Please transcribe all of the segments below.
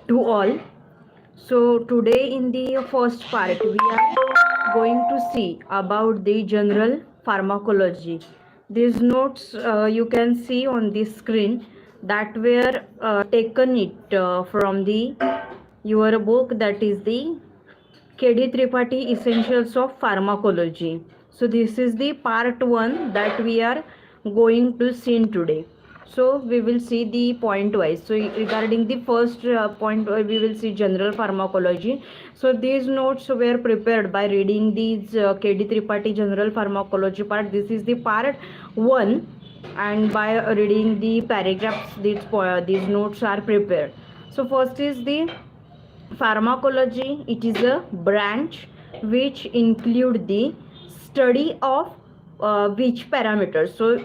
to all. So today in the first part we are going to see about the general pharmacology. These notes you can see on the screen that were taken it from the your book, that is the KD Tripathi Essentials of Pharmacology. So this is the part 1 that we are going to see today. So we will see the point wise. So regarding the first point, we will see general pharmacology. So these notes were prepared by reading these KD Tripathi general pharmacology part. This is the part 1, and by reading the paragraphs these notes are prepared. So first is the pharmacology. It is a branch which include the study of which parameters. So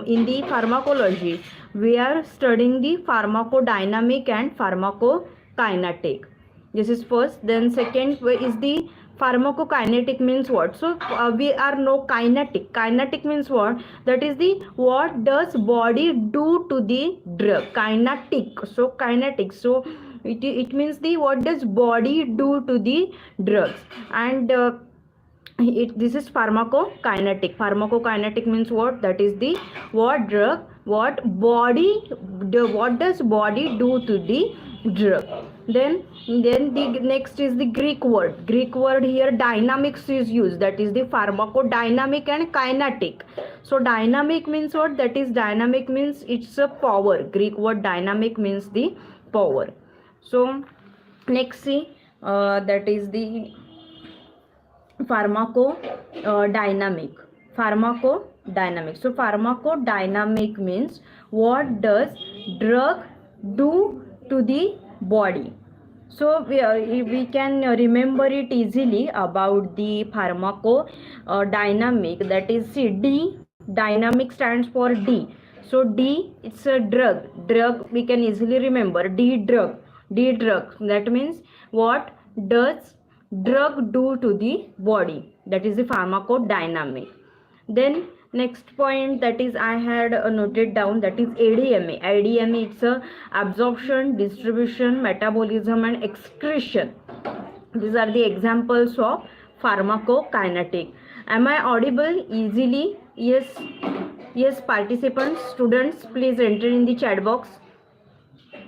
in the pharmacology we are studying the pharmacodynamic and pharmacokinetic. This is first. Then second is the pharmacokinetic means what? So we are no kinetic means what? That is the what does body do to the drug. Kinetic. So it means the what does body do to the drugs. And this is pharmacokinetic means what? That is the what drug, what does body do to the drug. Then the next is the Greek word here dynamics is used, that is the pharmacodynamic and kinetic. So dynamic means what? That is dynamic means it's a power. Greek word dynamic means the power. So next see that is the pharmacodynamic. So pharmacodynamic means what does drug do to the body. So we can remember it easily about the pharmacodynamic, that is D. Dynamic stands for D. So D, it's a drug we can easily remember. D drug, that means what does drug do to the body, that is the pharmacodynamic. Then next point, that is I had noted down, that is ADMA. It's a absorption, distribution, metabolism and excretion. These are the examples of pharmacokinetic. Am I audible easily? Yes, participants, students, please enter in the chat box.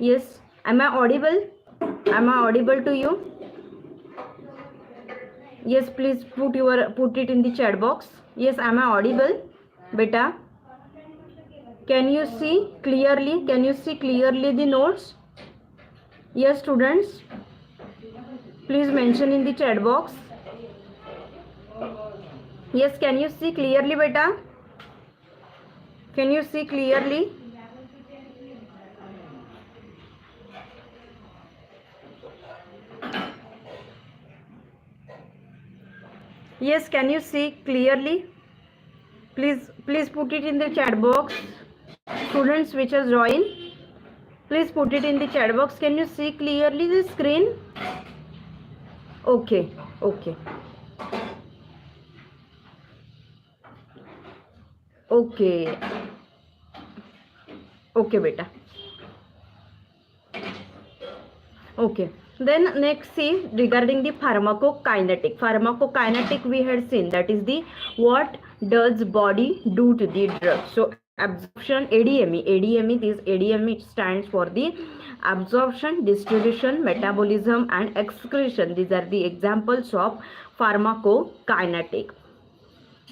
Yes, am I audible to you? Yes, please put it in the chat box. Yes, am I audible, beta? Can you see clearly the notes? Yes, students, please mention in the chat box. Yes, can you see clearly, beta? Can you see clearly? Yes, can you see clearly? Please put it in the chat box. Students which has joined, please put it in the chat box. Can you see clearly the screen? Okay. Okay, beta. Okay. Then next see regarding the pharmacokinetic we had seen, that is the what does body do to the drug. So absorption, ADME, this ADME stands for the absorption, distribution, metabolism and excretion. These are the examples of pharmacokinetic.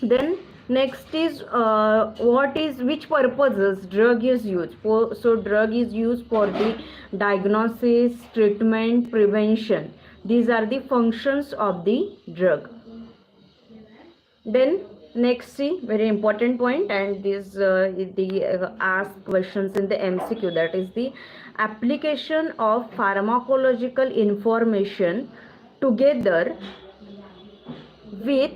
Then next is which purposes drug is used for. So drug is used for the diagnosis, treatment, prevention. These are the functions of the drug. Then next see very important point, and this ask questions in the MCQ, that is the application of pharmacological information together with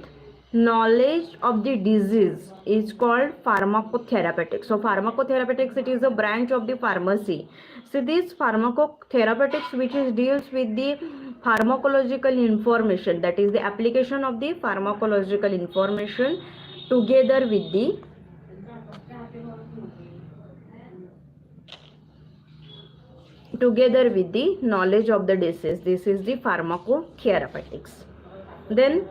knowledge of the disease is called pharmacotherapeutics. So pharmacotherapeutics, it is a branch of the pharmacy. So this pharmacotherapeutics which deals with the pharmacological information, that is the application of the pharmacological information together with the together with the knowledge of the disease. This is the pharmacotherapeutics. Then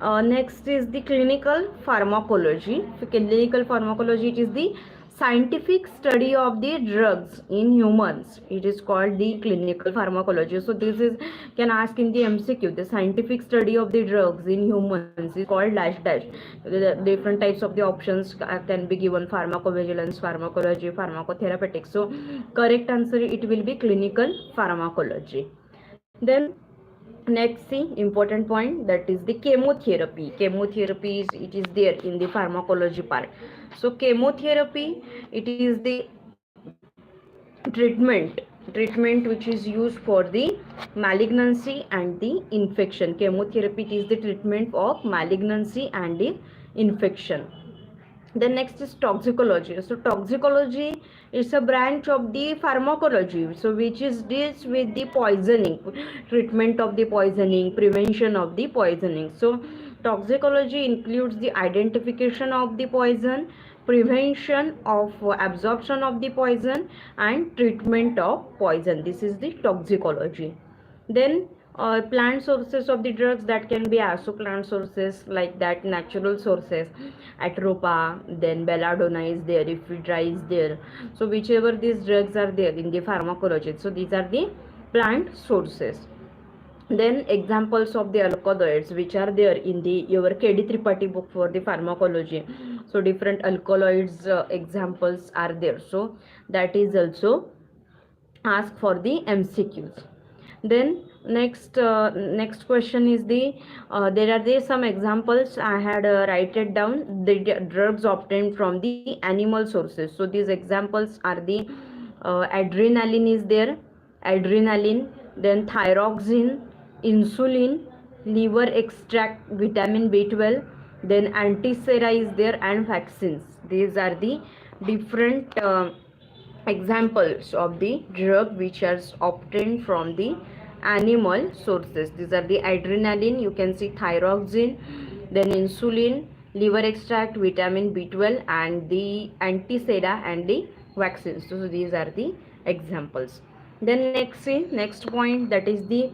next is the clinical pharmacology. Clinical pharmacology, it is the scientific study of the drugs in humans. It is called the clinical pharmacology. So this is, can ask in the MCQ, the scientific study of the drugs in humans is called dash dash. The different types of the options can be given: pharmacovigilance, pharmacology, pharmacotherapeutics. So correct answer, it will be clinical pharmacology. Then next, see, important point, that is the chemotherapy. Chemotherapy is, it is there in the pharmacology part. So chemotherapy, it is the treatment which is used for the malignancy and the infection. Chemotherapy, it is the treatment of malignancy and the infection. Then next is toxicology. So toxicology is a branch of the pharmacology, so which is deals with the poisoning, treatment of the poisoning, prevention of the poisoning. So toxicology includes the identification of the poison, prevention of absorption of the poison, and treatment of poison. This is the toxicology. Then plant sources of the drugs, that can be also plant sources like that, natural sources, atropa, then belladonna is there, ephedra is there. So whichever these drugs are there in the pharmacology, so these are the plant sources. Then examples of the alkaloids which are there in the your KD Tripathi book for the pharmacology. So different alkaloids examples are there, so that is also asked for the MCQs. Then next question is the there are there some examples I had write it down, the drugs obtained from the animal sources. So these examples are the adrenaline is there, adrenaline, then thyroxine, insulin, liver extract, vitamin B12, then antisera is there, and vaccines. These are the different examples of the drug which are obtained from the animal sources. These are the adrenaline, you can see thyroxine, then insulin, liver extract, vitamin B12, and the antisera and the vaccines. So these are the examples. Then next, see, next point, that is the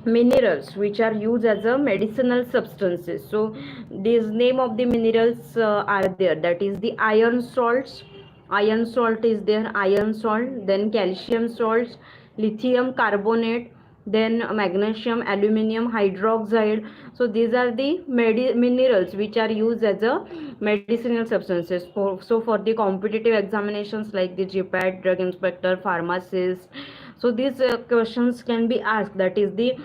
minerals which are used as a medicinal substances. So this name of the minerals are there, that is the iron salts. Iron salt is there, iron salt, then calcium salts, lithium carbonate, then magnesium aluminum hydroxide. So these are the minerals which are used as a medicinal substances for, so for the competitive examinations like the GPAT, drug inspector, pharmacist. So these questions can be asked, that is the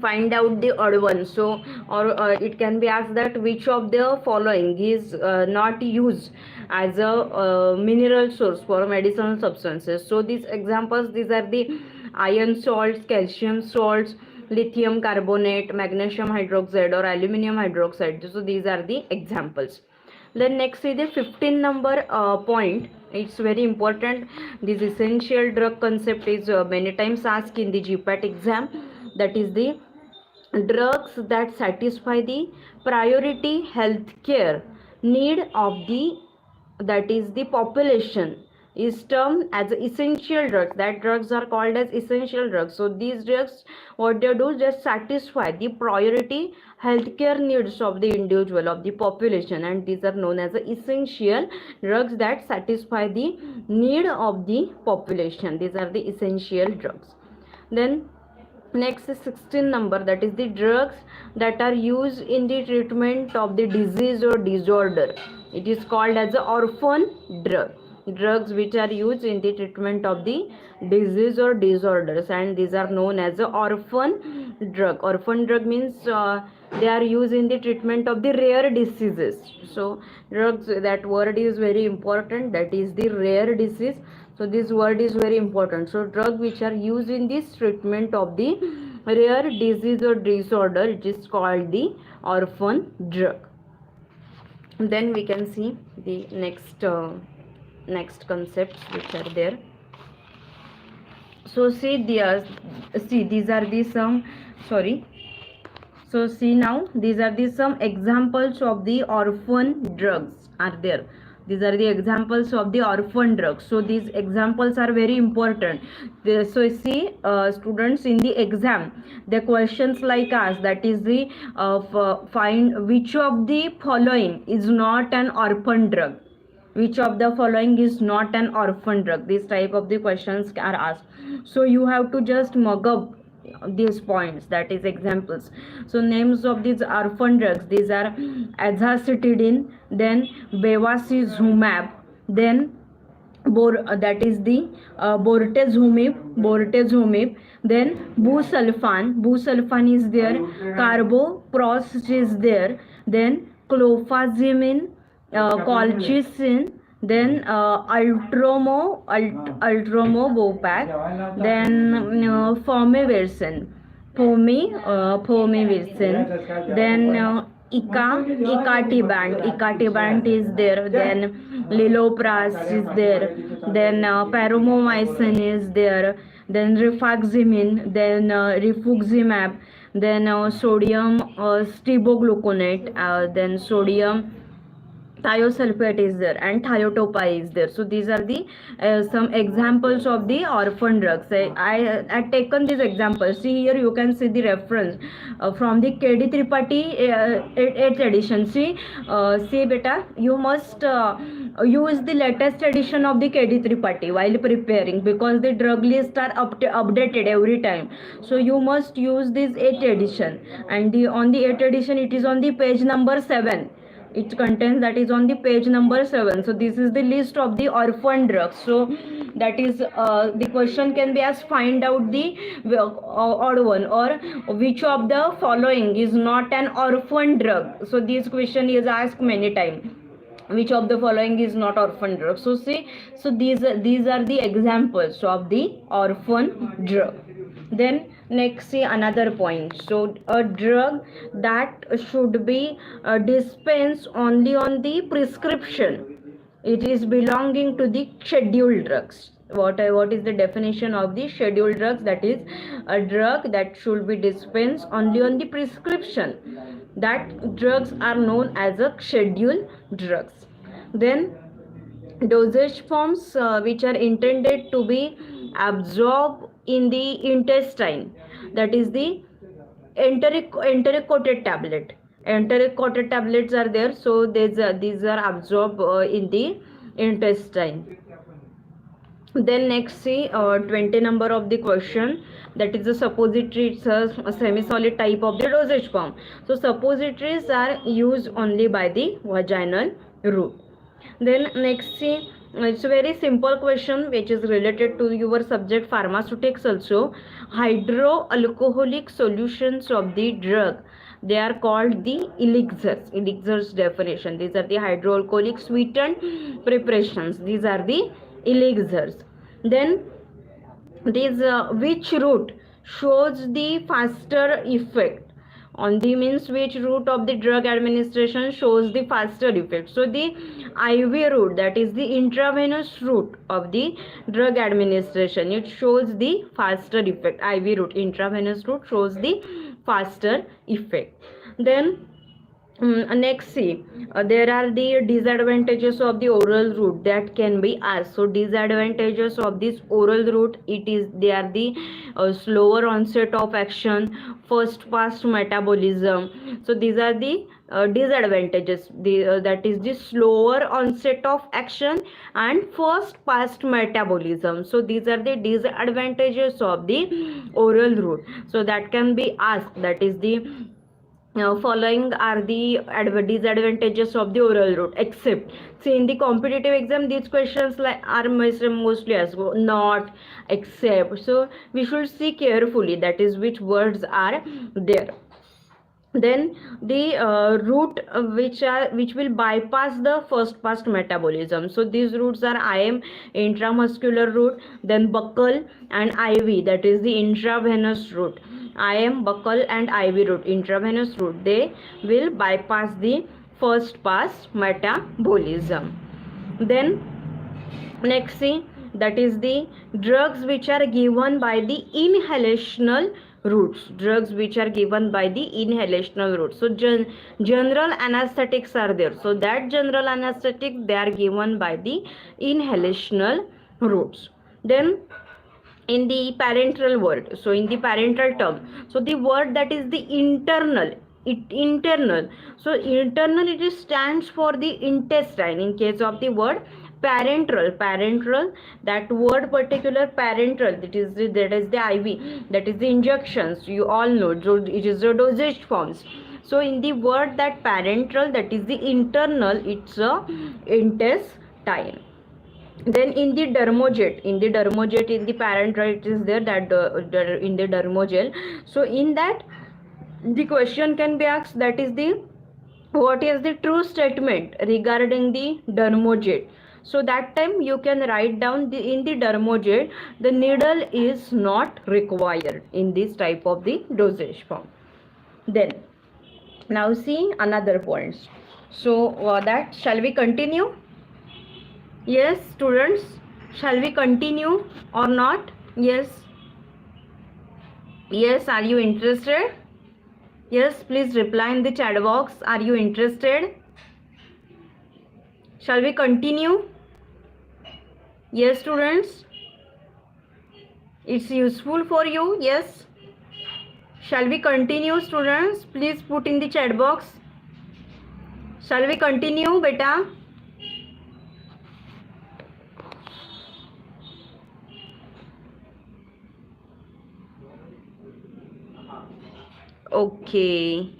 find out the odd one. So or it can be asked that which of the following is not used as a mineral source for medicinal substances. So these examples, these are the iron salts, calcium salts, lithium carbonate, magnesium hydroxide, or aluminum hydroxide. So these are the examples. Then next is the 15 number point. It's very important. This essential drug concept is many times asked in the GPAT exam. That is the drugs that satisfy the priority healthcare need of the, that is the population, is termed as essential drugs. That drugs are called as essential drugs. So these drugs, what they do, just satisfy the priority healthcare needs of the individual, of the population, and these are known as essential drugs that satisfy the need of the population. These are the essential drugs. Then next is 16 number, that is the drugs that are used in the treatment of the disease or disorder. It is called as a orphan drug. Drugs which are used in the treatment of the disease or disorders, and these are known as a orphan drug. Orphan drug means they are used in the treatment of the rare diseases. So drugs, that word is very important, that is the rare disease. So this word is very important. So drugs which are used in this treatment of the rare disease or disorder, it is called the orphan drug. Then we can see the next concepts which are there. So see these are the some, sorry. So see now, these are the some examples of the orphan drugs are there. These are the examples of the orphan drugs. So these examples are very important. So see, students, in the exam, the questions like us, that is the find which of the following is not an orphan drug, which of the following is not an orphan drug. This type of the questions are asked. So you have to just mug up these points, that is examples. So names of these orphan drugs, these are azacitidine, then bevacizumab, then that is the bortezomib, then busulfan is there, carboprost is there, then clofazimine, colchicine, then ultromobopac, then fomivirsin, then icatibant is there, then lilopras is there, then paromomycin is there, then rifaximin, then rituximab, then sodium stibogluconate, then sodium thiosulfate is there, and thiotopa is there. So these are the some examples of the orphan drugs. I taken this example. See here, you can see the reference from the KD Tripathi 8th edition. See beta, you must use the latest edition of the KD Tripathi while preparing, because the drug lists are updated every time. So you must use this 8th edition, and on the 8th edition it is on the page number 7. It contains, that is on the page number 7. So this is the list of the orphan drugs. So that is the question can be as find out the odd one, or which of the following is not an orphan drug. So this question is asked many times, which of the following is not orphan drug. So see, so these are the examples of the orphan drug. Then next, see another point. So a drug that should be dispensed only on the prescription, it is belonging to the scheduled drugs. What is the definition of the scheduled drugs? That is a drug that should be dispensed only on the prescription. That drugs are known as a scheduled drugs. Then dosage forms which are intended to be absorbed in the intestine, that is the enteric-coated tablet. Enteric-coated tablets are there, so these are absorbed in the intestine. Then next, see 20 number of the question, that is the suppository. It's a semi-solid type of the dosage form. So suppositories are used only by the vaginal route. Then next, see, it's a very simple question which is related to your subject pharmaceutics also. Hydroalcoholic solutions of the drug, they are called the elixirs. Elixirs definition, these are the hydroalcoholic sweetened preparations, these are the elixirs. Then this which route shows the faster effect? On the means, which route of the drug administration shows the faster effect? So the IV route, that is the intravenous route of the drug administration, it shows the faster effect. IV route, intravenous route shows the faster effect. Then next, see there are the disadvantages of the oral route that can be asked. So disadvantages of this oral route, they are the slower onset of action, first pass metabolism. So these are the disadvantages, that is the slower onset of action and first past metabolism. So these are the disadvantages of the oral route. So that can be asked, that is the following are the disadvantages of the oral route, except. See, in the competitive exam, these questions are mostly asked, not, except. So we should see carefully, that is which words are there. Then the route which will bypass the first pass metabolism. So these routes are IM, intramuscular route, then buccal and IV, that is the intravenous route. IM, buccal and IV route, intravenous route, they will bypass the first pass metabolism. Then next, see, that is the drugs which are given by the inhalational routes, drugs which are given by the inhalational route. So general anesthetics are there, so that general anesthetic they are given by the inhalational routes. Then in the parenteral word, so in the parenteral term, so the word that is the internal, internal, so internal it is stands for the intestine. In case of the word parenteral, that word particular parenteral, that is the IV, that is the injections, you all know, so it is the dosage forms. So in the word that parenteral, that is the internal, it's a intestine. Then in the dermojet, in the parenteral it is there, that in the dermojet. So in that the question can be asked, that is the what is the true statement regarding the dermojet. So that time you can write down in the dermojet the needle is not required in this type of the dosage form. Then now see another points. So that shall we continue? Yes, students, shall we continue or not? Yes. Yes, are you interested? Yes, please reply in the chat box. Are you interested? Shall we continue? Yes, students. It's useful for you? Yes. Shall we continue, students? Please put in the chat box. Shall we continue, beta? Okay.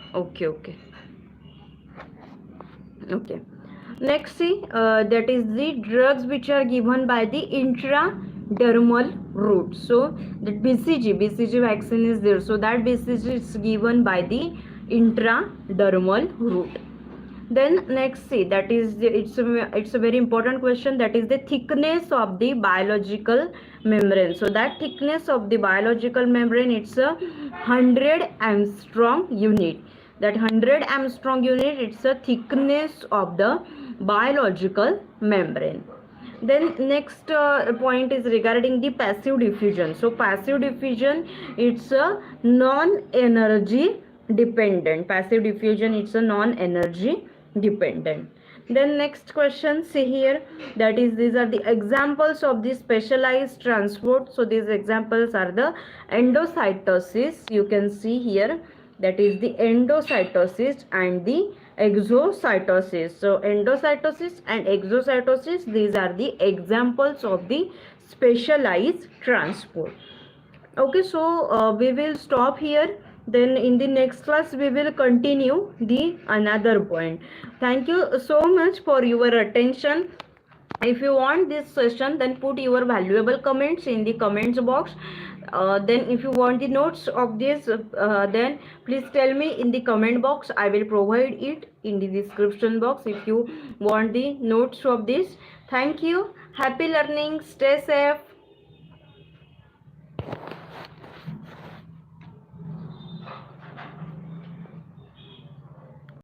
Next, see, that is the drugs which are given by the intradermal route. So that BCG vaccine is there. So that BCG is given by the intradermal route. Then next, see, that is it's a very important question, that is the thickness of the biological membrane. So that thickness of the biological membrane, it's a 100 Armstrong unit. That 100 Armstrong unit, it's a thickness of the biological membrane. Then next point is regarding the passive diffusion. So passive diffusion, it's a non-energy dependent. Passive diffusion, it's a non-energy dependent. Then next question, see here, that is these are the examples of the specialized transport. So these examples are the endocytosis, you can see here, that is the endocytosis and the exocytosis. So endocytosis and exocytosis, these are the examples of the specialized transport. Okay, so we will stop here. Then in the next class we will continue the another point. Thank you so much for your attention. If you want this session, then put your valuable comments in the comments box. Then if you want the notes of this, then please tell me in the comment box. I will provide it in the description box if you want the notes of this. Thank you. Happy learning. Stay safe.